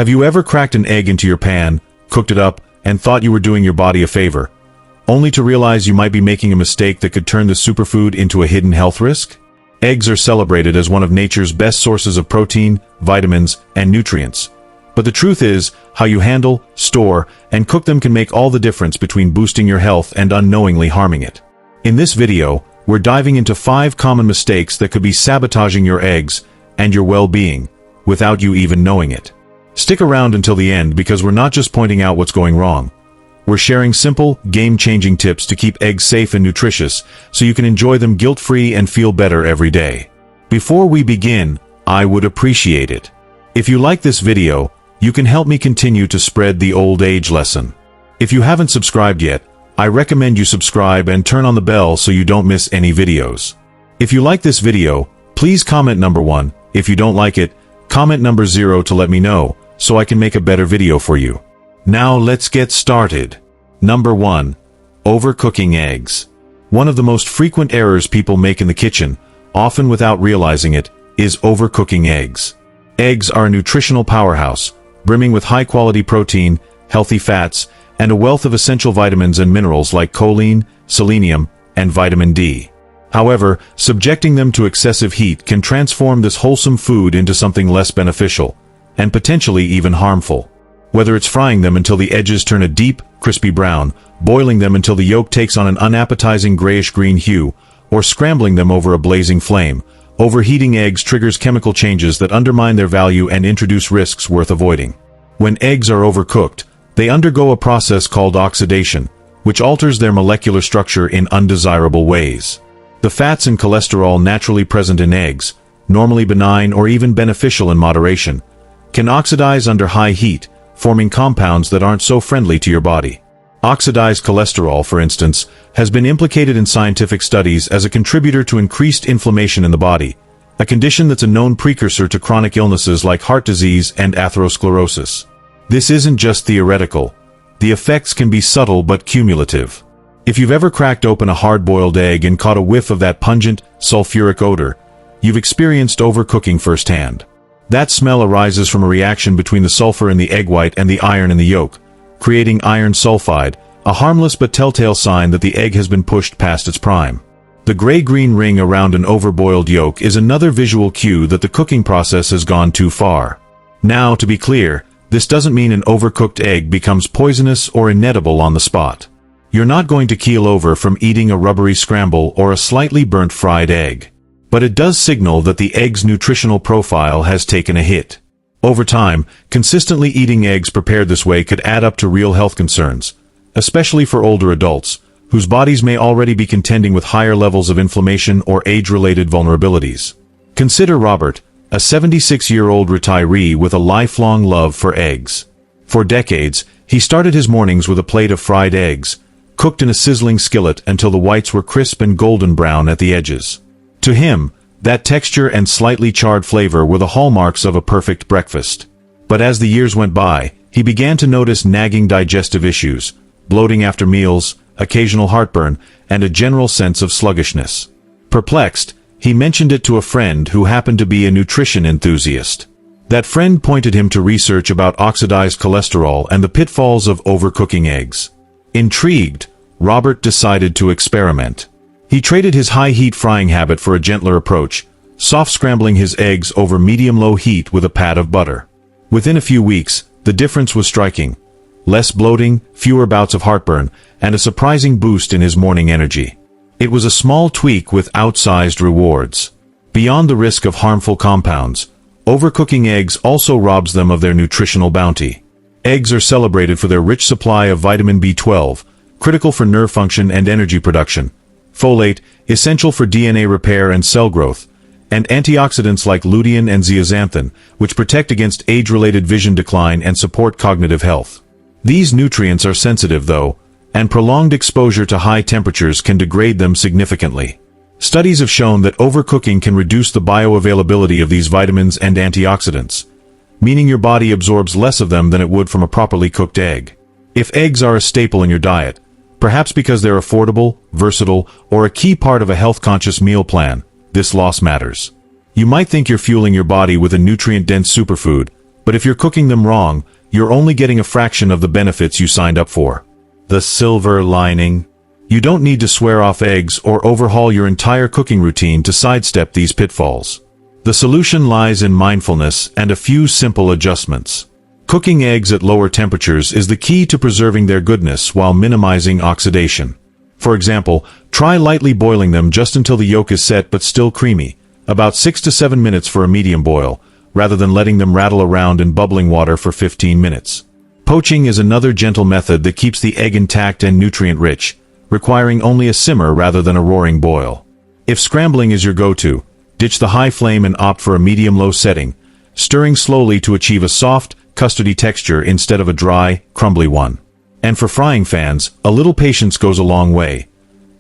Have you ever cracked an egg into your pan, cooked it up, and thought you were doing your body a favor, only to realize you might be making a mistake that could turn the superfood into a hidden health risk? Eggs are celebrated as one of nature's best sources of protein, vitamins, and nutrients. But the truth is, how you handle, store, and cook them can make all the difference between boosting your health and unknowingly harming it. In this video, we're diving into 5 common mistakes that could be sabotaging your eggs and your well-being, without you even knowing it. Stick around until the end because we're not just pointing out what's going wrong. We're sharing simple, game-changing tips to keep eggs safe and nutritious so you can enjoy them guilt-free and feel better every day. Before we begin, I would appreciate it if you like this video. You can help me continue to spread the old age lesson. If you haven't subscribed yet, I recommend you subscribe and turn on the bell so you don't miss any videos. If you like this video, please comment number 1. If you don't like it, comment number 0 to let me know, so I can make a better video for you. Now let's get started. Number 1. Overcooking eggs. One of the most frequent errors people make in the kitchen, often without realizing it, is overcooking eggs. Eggs are a nutritional powerhouse, brimming with high-quality protein, healthy fats, and a wealth of essential vitamins and minerals like choline, selenium, and vitamin D. However, subjecting them to excessive heat can transform this wholesome food into something less beneficial, and potentially even harmful. Whether it's frying them until the edges turn a deep, crispy brown, boiling them until the yolk takes on an unappetizing grayish-green hue, or scrambling them over a blazing flame, overheating eggs triggers chemical changes that undermine their value and introduce risks worth avoiding. When eggs are overcooked, they undergo a process called oxidation, which alters their molecular structure in undesirable ways. The fats and cholesterol naturally present in eggs, normally benign or even beneficial in moderation, can oxidize under high heat, forming compounds that aren't so friendly to your body. Oxidized cholesterol, for instance, has been implicated in scientific studies as a contributor to increased inflammation in the body, a condition that's a known precursor to chronic illnesses like heart disease and atherosclerosis. This isn't just theoretical. The effects can be subtle but cumulative. If you've ever cracked open a hard-boiled egg and caught a whiff of that pungent, sulfuric odor, you've experienced overcooking firsthand. That smell arises from a reaction between the sulfur in the egg white and the iron in the yolk, creating iron sulfide, a harmless but telltale sign that the egg has been pushed past its prime. The gray-green ring around an overboiled yolk is another visual cue that the cooking process has gone too far. Now, to be clear, this doesn't mean an overcooked egg becomes poisonous or inedible on the spot. You're not going to keel over from eating a rubbery scramble or a slightly burnt fried egg. But it does signal that the egg's nutritional profile has taken a hit. Over time, consistently eating eggs prepared this way could add up to real health concerns, especially for older adults, whose bodies may already be contending with higher levels of inflammation or age-related vulnerabilities. Consider Robert, a 76-year-old retiree with a lifelong love for eggs. For decades, he started his mornings with a plate of fried eggs, cooked in a sizzling skillet until the whites were crisp and golden brown at the edges. To him, that texture and slightly charred flavor were the hallmarks of a perfect breakfast. But as the years went by, he began to notice nagging digestive issues, bloating after meals, occasional heartburn, and a general sense of sluggishness. Perplexed, he mentioned it to a friend who happened to be a nutrition enthusiast. That friend pointed him to research about oxidized cholesterol and the pitfalls of overcooking eggs. Intrigued, Robert decided to experiment. He traded his high-heat frying habit for a gentler approach, soft scrambling his eggs over medium-low heat with a pat of butter. Within a few weeks, the difference was striking. Less bloating, fewer bouts of heartburn, and a surprising boost in his morning energy. It was a small tweak with outsized rewards. Beyond the risk of harmful compounds, overcooking eggs also robs them of their nutritional bounty. Eggs are celebrated for their rich supply of vitamin B12, critical for nerve function and energy production, folate, essential for DNA repair and cell growth, and antioxidants like lutein and zeaxanthin, which protect against age-related vision decline and support cognitive health. These nutrients are sensitive, though, and prolonged exposure to high temperatures can degrade them significantly. Studies have shown that overcooking can reduce the bioavailability of these vitamins and antioxidants, meaning your body absorbs less of them than it would from a properly cooked egg. If eggs are a staple in your diet, perhaps because they're affordable, versatile, or a key part of a health-conscious meal plan, this loss matters. You might think you're fueling your body with a nutrient-dense superfood, But if you're cooking them wrong, you're only getting a fraction of the benefits you signed up for. The silver lining. You don't need to swear off eggs or overhaul your entire cooking routine to sidestep these pitfalls. The solution lies in mindfulness and a few simple adjustments. Cooking eggs at lower temperatures is the key to preserving their goodness while minimizing oxidation. For example, try lightly boiling them just until the yolk is set but still creamy, about 6 to 7 minutes for a medium boil, rather than letting them rattle around in bubbling water for 15 minutes. Poaching is another gentle method that keeps the egg intact and nutrient-rich, requiring only a simmer rather than a roaring boil. If scrambling is your go-to, ditch the high flame and opt for a medium-low setting, stirring slowly to achieve a soft, custardy texture instead of a dry, crumbly one. And for frying fans, a little patience goes a long way.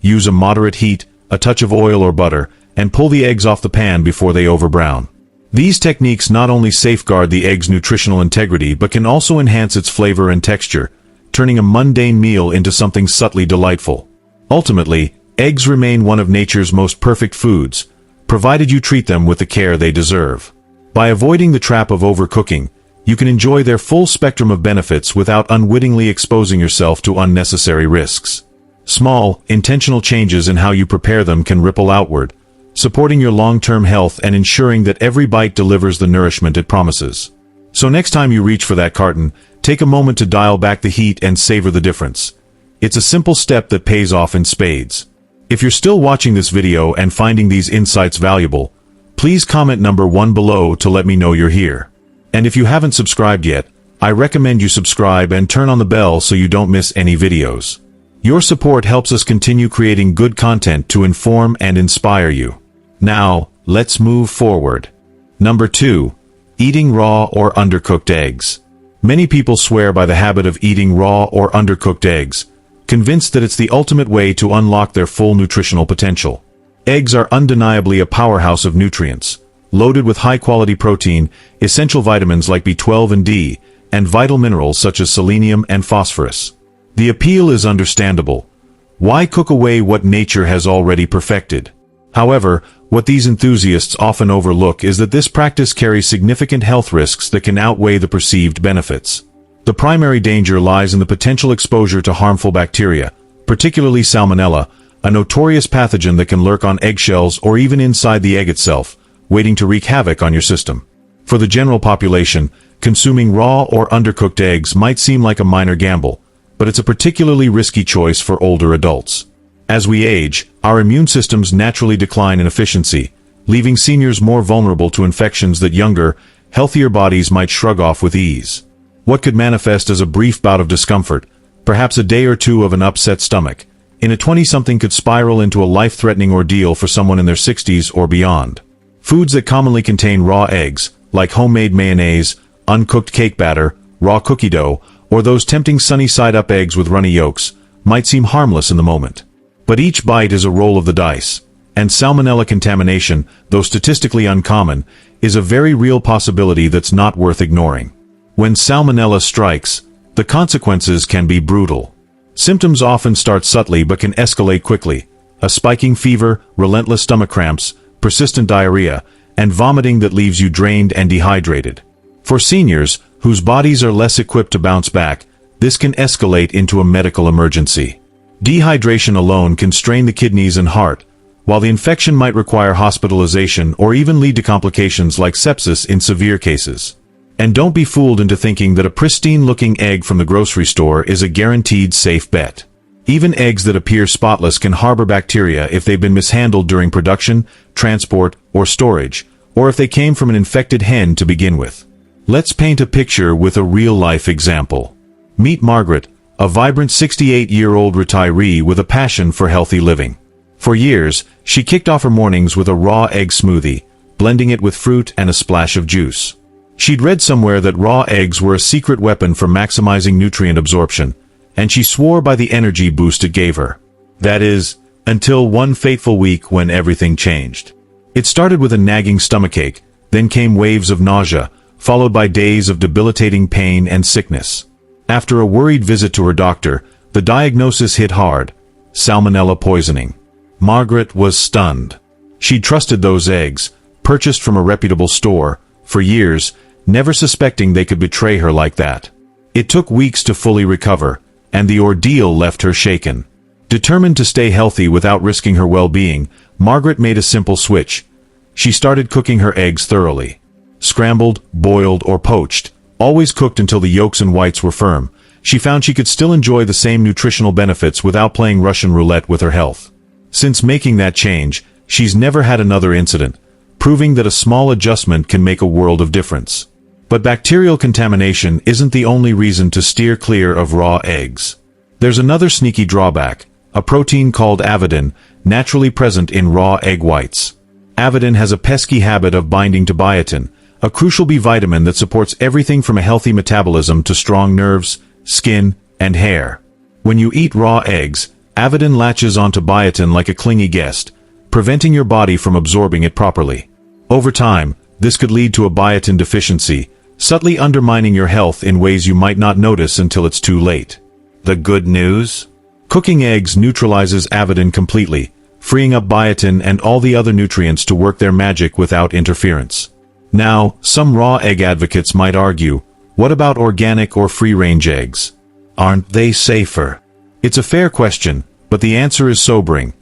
Use a moderate heat, a touch of oil or butter, and pull the eggs off the pan before they overbrown. These techniques not only safeguard the egg's nutritional integrity but can also enhance its flavor and texture, turning a mundane meal into something subtly delightful. Ultimately, eggs remain one of nature's most perfect foods, provided you treat them with the care they deserve. By avoiding the trap of overcooking, you can enjoy their full spectrum of benefits without unwittingly exposing yourself to unnecessary risks. Small, intentional changes in how you prepare them can ripple outward, supporting your long-term health and ensuring that every bite delivers the nourishment it promises. So next time you reach for that carton, take a moment to dial back the heat and savor the difference. It's a simple step that pays off in spades. If you're still watching this video and finding these insights valuable, please comment number 1 below to let me know you're here. And if you haven't subscribed yet, I recommend you subscribe and turn on the bell so you don't miss any videos. Your support helps us continue creating good content to inform and inspire you. Now, let's move forward. Number 2. Eating raw or undercooked eggs. Many people swear by the habit of eating raw or undercooked eggs, convinced that it's the ultimate way to unlock their full nutritional potential. Eggs are undeniably a powerhouse of nutrients, loaded with high-quality protein, essential vitamins like B12 and D, and vital minerals such as selenium and phosphorus. The appeal is understandable. Why cook away what nature has already perfected? However, what these enthusiasts often overlook is that this practice carries significant health risks that can outweigh the perceived benefits. The primary danger lies in the potential exposure to harmful bacteria, particularly Salmonella, a notorious pathogen that can lurk on eggshells or even inside the egg itself, waiting to wreak havoc on your system. For the general population, consuming raw or undercooked eggs might seem like a minor gamble, but it's a particularly risky choice for older adults. As we age, our immune systems naturally decline in efficiency, leaving seniors more vulnerable to infections that younger, healthier bodies might shrug off with ease. What could manifest as a brief bout of discomfort, perhaps a day or two of an upset stomach, in a 20-something could spiral into a life-threatening ordeal for someone in their 60s or beyond. Foods that commonly contain raw eggs, like homemade mayonnaise, uncooked cake batter, raw cookie dough, or those tempting sunny-side-up eggs with runny yolks, might seem harmless in the moment. But each bite is a roll of the dice, and Salmonella contamination, though statistically uncommon, is a very real possibility that's not worth ignoring. When Salmonella strikes, the consequences can be brutal. Symptoms often start subtly but can escalate quickly: a spiking fever, relentless stomach cramps, persistent diarrhea, and vomiting that leaves you drained and dehydrated. For seniors, whose bodies are less equipped to bounce back, this can escalate into a medical emergency. Dehydration alone can strain the kidneys and heart, while the infection might require hospitalization or even lead to complications like sepsis in severe cases. And don't be fooled into thinking that a pristine-looking egg from the grocery store is a guaranteed safe bet. Even eggs that appear spotless can harbor bacteria if they've been mishandled during production, transport, or storage, or if they came from an infected hen to begin with. Let's paint a picture with a real-life example. Meet Margaret, a vibrant 68-year-old retiree with a passion for healthy living. For years, she kicked off her mornings with a raw egg smoothie, blending it with fruit and a splash of juice. She'd read somewhere that raw eggs were a secret weapon for maximizing nutrient absorption, and she swore by the energy boost it gave her. That is, until one fateful week when everything changed. It started with a nagging stomachache, then came waves of nausea, followed by days of debilitating pain and sickness. After a worried visit to her doctor, the diagnosis hit hard: Salmonella poisoning. Margaret was stunned. She'd trusted those eggs, purchased from a reputable store, for years, never suspecting they could betray her like that. It took weeks to fully recover, and the ordeal left her shaken. Determined to stay healthy without risking her well-being, Margaret made a simple switch. She started cooking her eggs thoroughly. Scrambled, boiled, or poached, always cooked until the yolks and whites were firm. She found she could still enjoy the same nutritional benefits without playing Russian roulette with her health. Since making that change, she's never had another incident, proving that a small adjustment can make a world of difference. But bacterial contamination isn't the only reason to steer clear of raw eggs. There's another sneaky drawback, a protein called avidin, naturally present in raw egg whites. Avidin has a pesky habit of binding to biotin, a crucial B vitamin that supports everything from a healthy metabolism to strong nerves, skin, and hair. When you eat raw eggs, avidin latches onto biotin like a clingy guest, preventing your body from absorbing it properly. Over time, this could lead to a biotin deficiency, subtly undermining your health in ways you might not notice until it's too late. The good news? Cooking eggs neutralizes avidin completely, freeing up biotin and all the other nutrients to work their magic without interference. Now, some raw egg advocates might argue, what about organic or free-range eggs? Aren't they safer? It's a fair question, but the answer is sobering.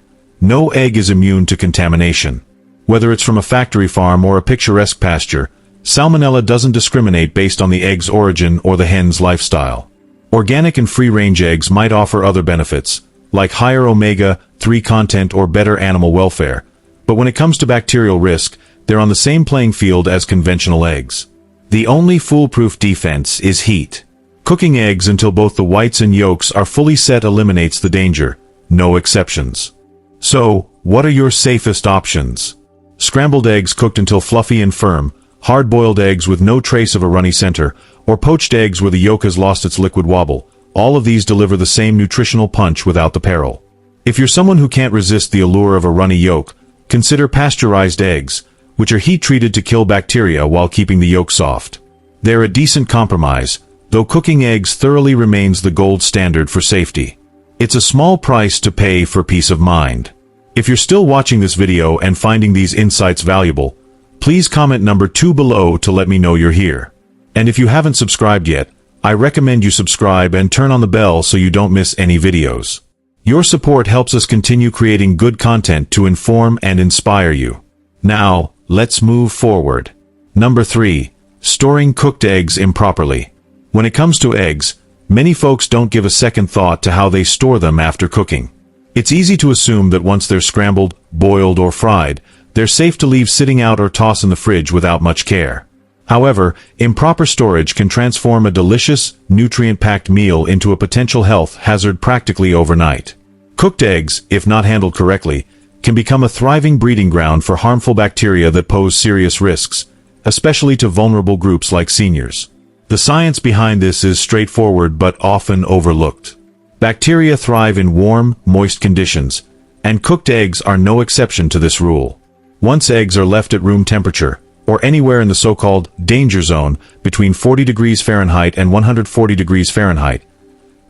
No egg is immune to contamination. Whether it's from a factory farm or a picturesque pasture, Salmonella doesn't discriminate based on the egg's origin or the hen's lifestyle. Organic and free-range eggs might offer other benefits, like higher omega-3 content or better animal welfare, but when it comes to bacterial risk, they're on the same playing field as conventional eggs. The only foolproof defense is heat. Cooking eggs until both the whites and yolks are fully set eliminates the danger, no exceptions. So, what are your safest options? Scrambled eggs cooked until fluffy and firm, hard-boiled eggs with no trace of a runny center, or poached eggs where the yolk has lost its liquid wobble. All of these deliver the same nutritional punch without the peril. If you're someone who can't resist the allure of a runny yolk, consider pasteurized eggs, which are heat-treated to kill bacteria while keeping the yolk soft. They're a decent compromise, though cooking eggs thoroughly remains the gold standard for safety. It's a small price to pay for peace of mind. If you're still watching this video and finding these insights valuable, please comment number 2 below to let me know you're here. And if you haven't subscribed yet, I recommend you subscribe and turn on the bell so you don't miss any videos. Your support helps us continue creating good content to inform and inspire you. Now, let's move forward. Number 3. Storing cooked eggs improperly. When it comes to eggs, many folks don't give a second thought to how they store them after cooking. It's easy to assume that once they're scrambled, boiled, or fried, they're safe to leave sitting out or toss in the fridge without much care. However, improper storage can transform a delicious, nutrient-packed meal into a potential health hazard practically overnight. Cooked eggs, if not handled correctly, can become a thriving breeding ground for harmful bacteria that pose serious risks, especially to vulnerable groups like seniors. The science behind this is straightforward but often overlooked. Bacteria thrive in warm, moist conditions, and cooked eggs are no exception to this rule. Once eggs are left at room temperature, or anywhere in the so-called danger zone between 40 degrees Fahrenheit and 140 degrees Fahrenheit,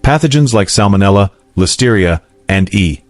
pathogens like Salmonella, Listeria, and E.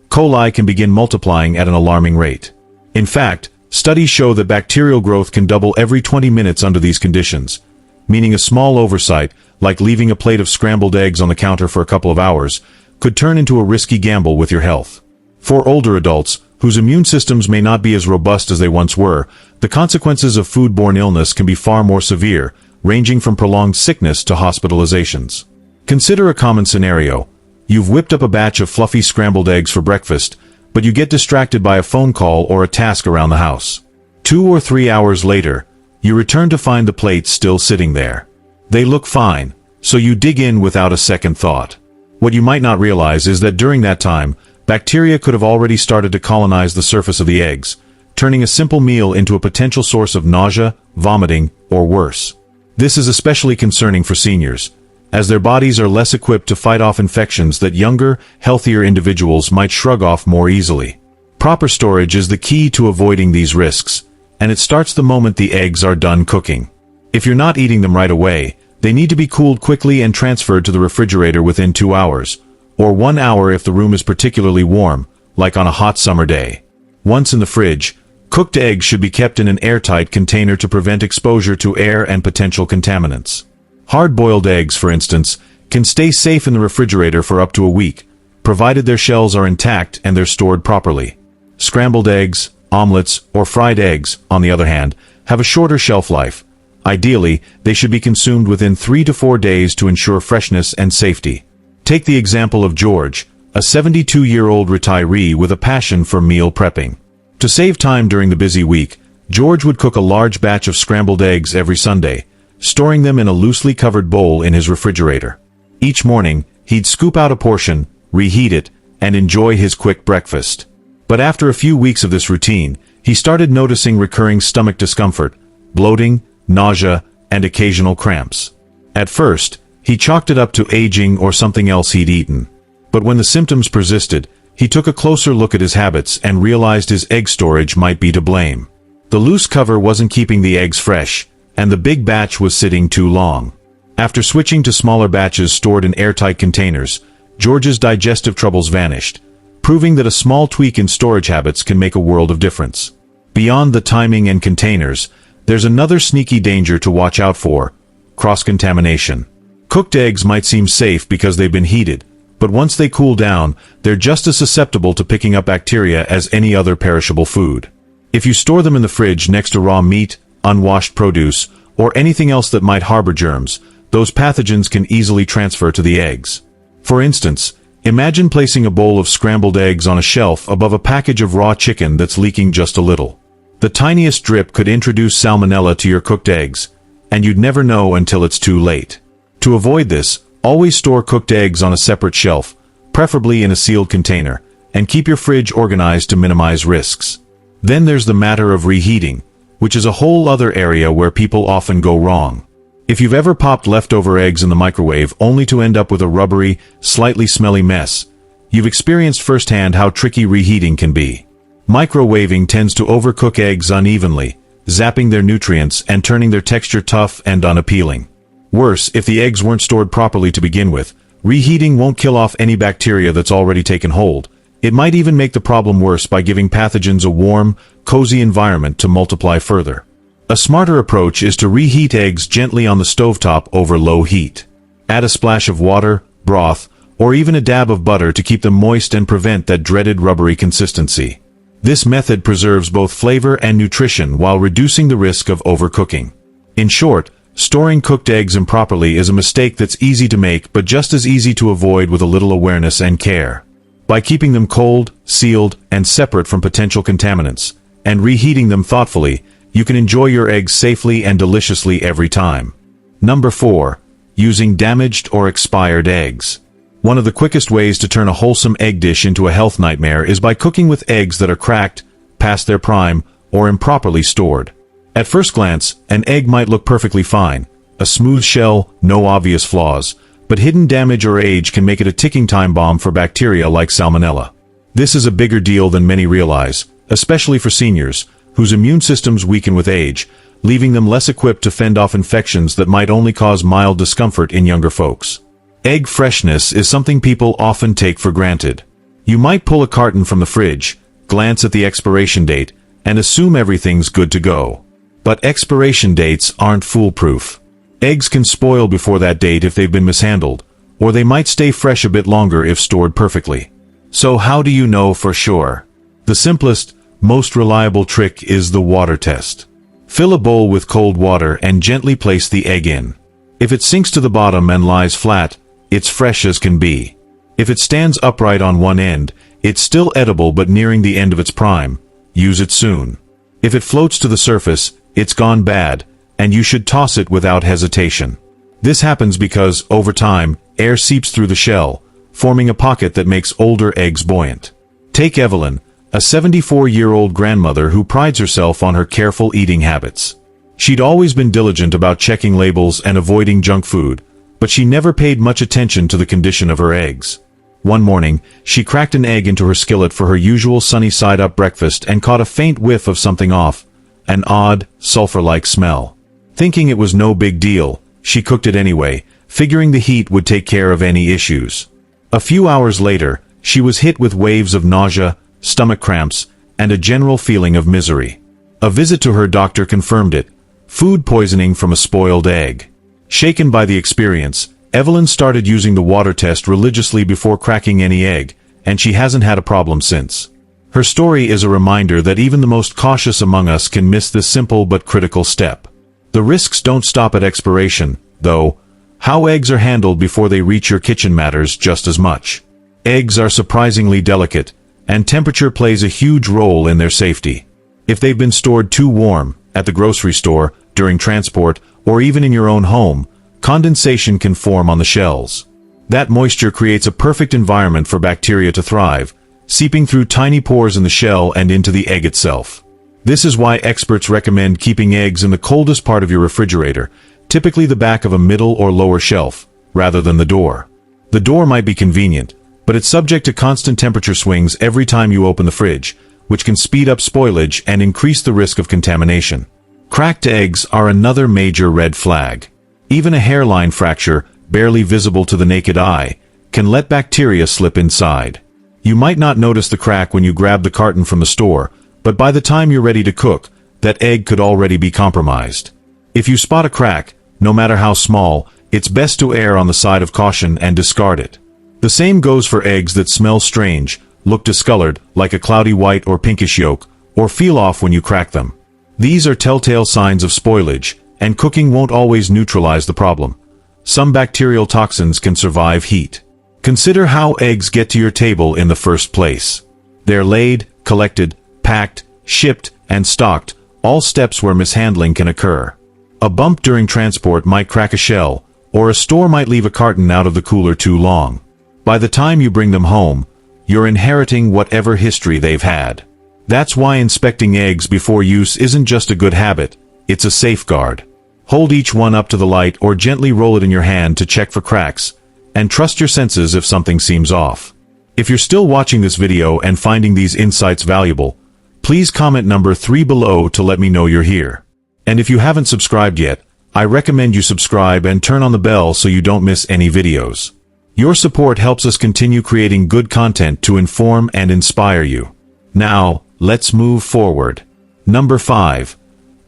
coli can begin multiplying at an alarming rate. In fact, studies show that bacterial growth can double every 20 minutes under these conditions, meaning a small oversight, like leaving a plate of scrambled eggs on the counter for a couple of hours, could turn into a risky gamble with your health. For older adults, whose immune systems may not be as robust as they once were, the consequences of foodborne illness can be far more severe, ranging from prolonged sickness to hospitalizations. Consider a common scenario. You've whipped up a batch of fluffy scrambled eggs for breakfast, but you get distracted by a phone call or a task around the house. 2 or 3 hours later, you return to find the plates still sitting there. They look fine, so you dig in without a second thought. What you might not realize is that during that time, bacteria could have already started to colonize the surface of the eggs, turning a simple meal into a potential source of nausea, vomiting, or worse. This is especially concerning for seniors, as their bodies are less equipped to fight off infections that younger, healthier individuals might shrug off more easily. Proper storage is the key to avoiding these risks, and it starts the moment the eggs are done cooking. If you're not eating them right away, they need to be cooled quickly and transferred to the refrigerator within 2 hours, or 1 hour if the room is particularly warm, like on a hot summer day. Once in the fridge, Cooked eggs should be kept in an airtight container to prevent exposure to air and potential contaminants. Hard-boiled eggs, for instance, can stay safe in the refrigerator for up to a week, provided their shells are intact and they're stored properly. Scrambled eggs, omelets, or fried eggs, on the other hand, have a shorter shelf life. Ideally, they should be consumed within 3 to 4 days to ensure freshness and safety. Take the example of George, a 72-year-old retiree with a passion for meal prepping. To save time during the busy week, George would cook a large batch of scrambled eggs every Sunday, storing them in a loosely covered bowl in his refrigerator. Each morning, he'd scoop out a portion, reheat it, and enjoy his quick breakfast. But after a few weeks of this routine, he started noticing recurring stomach discomfort, bloating, nausea, and occasional cramps. At first, he chalked it up to aging or something else he'd eaten. But when the symptoms persisted, he took a closer look at his habits and realized his egg storage might be to blame. The loose cover wasn't keeping the eggs fresh, and the big batch was sitting too long. After switching to smaller batches stored in airtight containers, George's digestive troubles vanished, proving that a small tweak in storage habits can make a world of difference. Beyond the timing and containers, there's another sneaky danger to watch out for: cross-contamination. Cooked eggs might seem safe because they've been heated, but once they cool down, they're just as susceptible to picking up bacteria as any other perishable food. If you store them in the fridge next to raw meat, unwashed produce, or anything else that might harbor germs, those pathogens can easily transfer to the eggs. For instance, imagine placing a bowl of scrambled eggs on a shelf above a package of raw chicken that's leaking just a little. The tiniest drip could introduce salmonella to your cooked eggs, and you'd never know until it's too late. To avoid this, always store cooked eggs on a separate shelf, preferably in a sealed container, and keep your fridge organized to minimize risks. Then there's the matter of reheating, which is a whole other area where people often go wrong. If you've ever popped leftover eggs in the microwave only to end up with a rubbery, slightly smelly mess, you've experienced firsthand how tricky reheating can be. Microwaving tends to overcook eggs unevenly, zapping their nutrients and turning their texture tough and unappealing. Worse, if the eggs weren't stored properly to begin with, reheating won't kill off any bacteria that's already taken hold. It might even make the problem worse by giving pathogens a warm, cozy environment to multiply further. A smarter approach is to reheat eggs gently on the stovetop over low heat. Add a splash of water, broth, or even a dab of butter to keep them moist and prevent that dreaded rubbery consistency. This method preserves both flavor and nutrition while reducing the risk of overcooking. In short, storing cooked eggs improperly is a mistake that's easy to make but just as easy to avoid with a little awareness and care. By keeping them cold, sealed, and separate from potential contaminants, and reheating them thoughtfully, you can enjoy your eggs safely and deliciously every time. Number 4. Using damaged or expired eggs. One of the quickest ways to turn a wholesome egg dish into a health nightmare is by cooking with eggs that are cracked, past their prime, or improperly stored. At first glance, an egg might look perfectly fine, a smooth shell, no obvious flaws, but hidden damage or age can make it a ticking time bomb for bacteria like salmonella. This is a bigger deal than many realize, especially for seniors, whose immune systems weaken with age, leaving them less equipped to fend off infections that might only cause mild discomfort in younger folks. Egg freshness is something people often take for granted. You might pull a carton from the fridge, glance at the expiration date, and assume everything's good to go. But expiration dates aren't foolproof. Eggs can spoil before that date if they've been mishandled, or they might stay fresh a bit longer if stored perfectly. So how do you know for sure? The simplest, most reliable trick is the water test. Fill a bowl with cold water and gently place the egg in. If it sinks to the bottom and lies flat, it's fresh as can be. If it stands upright on one end, it's still edible but nearing the end of its prime. Use it soon. If it floats to the surface, it's gone bad, and you should toss it without hesitation. This happens because, over time, air seeps through the shell, forming a pocket that makes older eggs buoyant. Take Evelyn, a 74-year-old grandmother who prides herself on her careful eating habits. She'd always been diligent about checking labels and avoiding junk food, but she never paid much attention to the condition of her eggs. One morning, she cracked an egg into her skillet for her usual sunny-side-up breakfast and caught a faint whiff of something off, an odd, sulfur-like smell. Thinking it was no big deal, she cooked it anyway, figuring the heat would take care of any issues. A few hours later, she was hit with waves of nausea, stomach cramps, and a general feeling of misery. A visit to her doctor confirmed it: food poisoning from a spoiled egg. Shaken by the experience, Evelyn started using the water test religiously before cracking any egg, and she hasn't had a problem since. Her story is a reminder that even the most cautious among us can miss this simple but critical step. The risks don't stop at expiration, though. How eggs are handled before they reach your kitchen matters just as much. Eggs are surprisingly delicate, and temperature plays a huge role in their safety. If they've been stored too warm, at the grocery store, during transport, or even in your own home, condensation can form on the shells. That moisture creates a perfect environment for bacteria to thrive, seeping through tiny pores in the shell and into the egg itself. This is why experts recommend keeping eggs in the coldest part of your refrigerator, typically the back of a middle or lower shelf, rather than the door. The door might be convenient, but it's subject to constant temperature swings every time you open the fridge, which can speed up spoilage and increase the risk of contamination. Cracked eggs are another major red flag. Even a hairline fracture, barely visible to the naked eye, can let bacteria slip inside. You might not notice the crack when you grab the carton from the store, but by the time you're ready to cook, that egg could already be compromised. If you spot a crack, no matter how small, it's best to err on the side of caution and discard it. The same goes for eggs that smell strange, look discolored, like a cloudy white or pinkish yolk, or feel off when you crack them. These are telltale signs of spoilage, and cooking won't always neutralize the problem. Some bacterial toxins can survive heat. Consider how eggs get to your table in the first place. They're laid, collected, packed, shipped, and stocked, all steps where mishandling can occur. A bump during transport might crack a shell, or a store might leave a carton out of the cooler too long. By the time you bring them home, you're inheriting whatever history they've had. That's why inspecting eggs before use isn't just a good habit, it's a safeguard. Hold each one up to the light or gently roll it in your hand to check for cracks, and trust your senses if something seems off. If you're still watching this video and finding these insights valuable, please comment number 3 below to let me know you're here. And if you haven't subscribed yet, I recommend you subscribe and turn on the bell so you don't miss any videos. Your support helps us continue creating good content to inform and inspire you. Now, let's move forward. Number 5.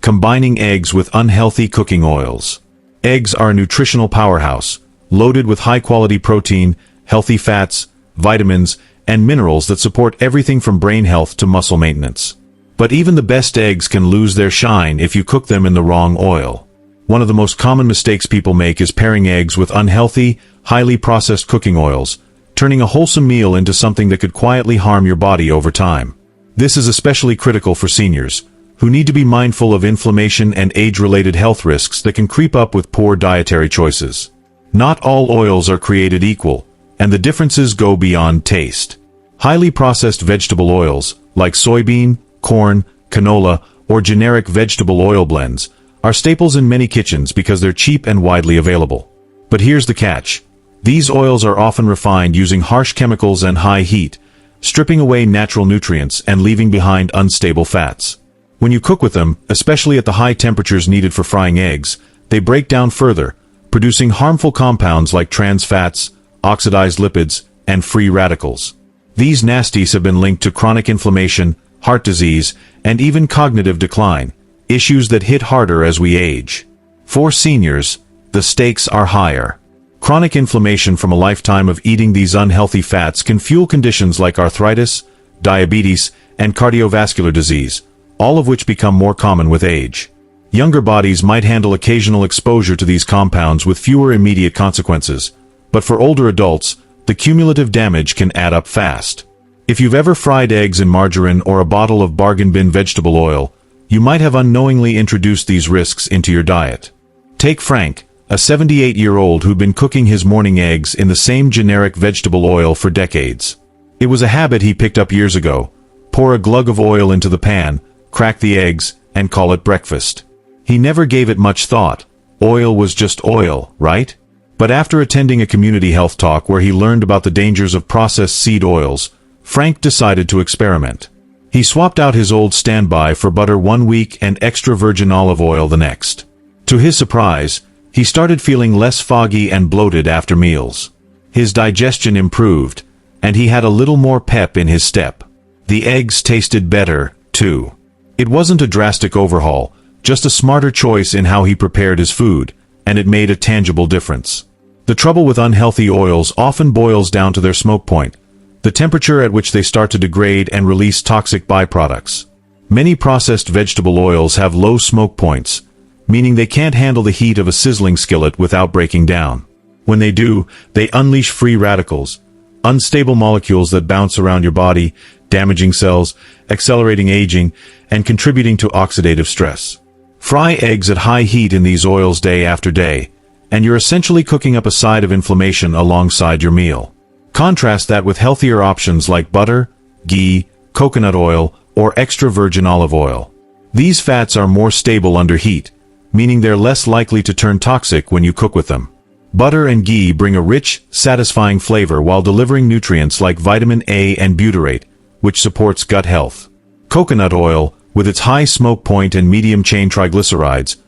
Combining eggs with unhealthy cooking oils. Eggs are a nutritional powerhouse, loaded with high-quality protein, healthy fats, vitamins, and minerals that support everything from brain health to muscle maintenance. But even the best eggs can lose their shine if you cook them in the wrong oil. One of the most common mistakes people make is pairing eggs with unhealthy, highly processed cooking oils, turning a wholesome meal into something that could quietly harm your body over time. This is especially critical for seniors, who need to be mindful of inflammation and age-related health risks that can creep up with poor dietary choices. Not all oils are created equal, and the differences go beyond taste. Highly processed vegetable oils, like soybean, corn, canola, or generic vegetable oil blends, are staples in many kitchens because they're cheap and widely available. But here's the catch. These oils are often refined using harsh chemicals and high heat, stripping away natural nutrients and leaving behind unstable fats. When you cook with them, especially at the high temperatures needed for frying eggs, they break down further, producing harmful compounds like trans fats, oxidized lipids, and free radicals. These nasties have been linked to chronic inflammation, heart disease, and even cognitive decline, issues that hit harder as we age. For seniors, the stakes are higher. Chronic inflammation from a lifetime of eating these unhealthy fats can fuel conditions like arthritis, diabetes, and cardiovascular disease, all of which become more common with age. Younger bodies might handle occasional exposure to these compounds with fewer immediate consequences, but for older adults, the cumulative damage can add up fast. If you've ever fried eggs in margarine or a bottle of bargain bin vegetable oil, you might have unknowingly introduced these risks into your diet. Take Frank, a 78-year-old who'd been cooking his morning eggs in the same generic vegetable oil for decades. It was a habit he picked up years ago: pour a glug of oil into the pan, crack the eggs, and call it breakfast. He never gave it much thought. Oil was just oil, right? But after attending a community health talk where he learned about the dangers of processed seed oils, Frank decided to experiment. He swapped out his old standby for butter one week and extra virgin olive oil the next. To his surprise, he started feeling less foggy and bloated after meals. His digestion improved, and he had a little more pep in his step. The eggs tasted better, too. It wasn't a drastic overhaul, just a smarter choice in how he prepared his food, and it made a tangible difference. The trouble with unhealthy oils often boils down to their smoke point, the temperature at which they start to degrade and release toxic byproducts. Many processed vegetable oils have low smoke points, meaning they can't handle the heat of a sizzling skillet without breaking down. When they do, they unleash free radicals, unstable molecules that bounce around your body, damaging cells, accelerating aging, and contributing to oxidative stress. Fry eggs at high heat in these oils day after day, and you're essentially cooking up a side of inflammation alongside your meal. Contrast that with healthier options like butter, ghee, coconut oil, or extra virgin olive oil. These fats are more stable under heat, meaning they're less likely to turn toxic when you cook with them. Butter and ghee bring a rich, satisfying flavor while delivering nutrients like vitamin A and butyrate, which supports gut health. Coconut oil, with its high smoke point and medium-chain triglycerides,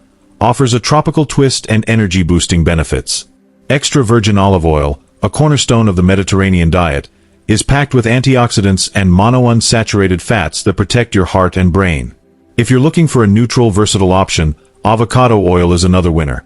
offers a tropical twist and energy-boosting benefits. Extra virgin olive oil, a cornerstone of the Mediterranean diet, is packed with antioxidants and monounsaturated fats that protect your heart and brain. If you're looking for a neutral, versatile option, avocado oil is another winner.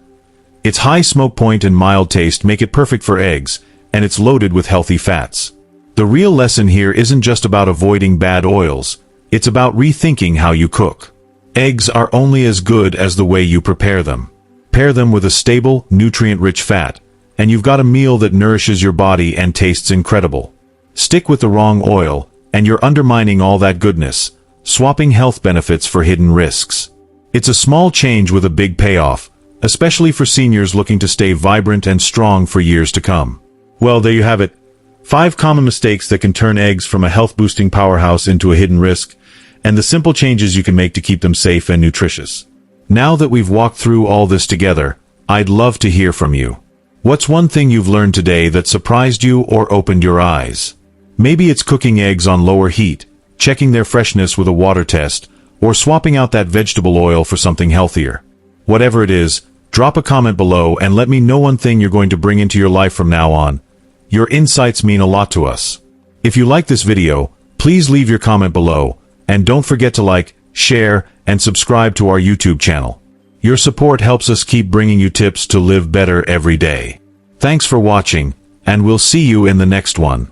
Its high smoke point and mild taste make it perfect for eggs, and it's loaded with healthy fats. The real lesson here isn't just about avoiding bad oils, it's about rethinking how you cook. Eggs are only as good as the way you prepare them. Pair them with a stable, nutrient-rich fat, and you've got a meal that nourishes your body and tastes incredible. Stick with the wrong oil, and you're undermining all that goodness, swapping health benefits for hidden risks. It's a small change with a big payoff, especially for seniors looking to stay vibrant and strong for years to come. Well, there you have it. 5 common mistakes that can turn eggs from a health-boosting powerhouse into a hidden risk, and the simple changes you can make to keep them safe and nutritious. Now that we've walked through all this together, I'd love to hear from you. What's one thing you've learned today that surprised you or opened your eyes? Maybe it's cooking eggs on lower heat, checking their freshness with a water test, or swapping out that vegetable oil for something healthier. Whatever it is, drop a comment below and let me know one thing you're going to bring into your life from now on. Your insights mean a lot to us. If you like this video, please leave your comment below, and don't forget to like, share, and subscribe to our YouTube channel. Your support helps us keep bringing you tips to live better every day. Thanks for watching, and we'll see you in the next one.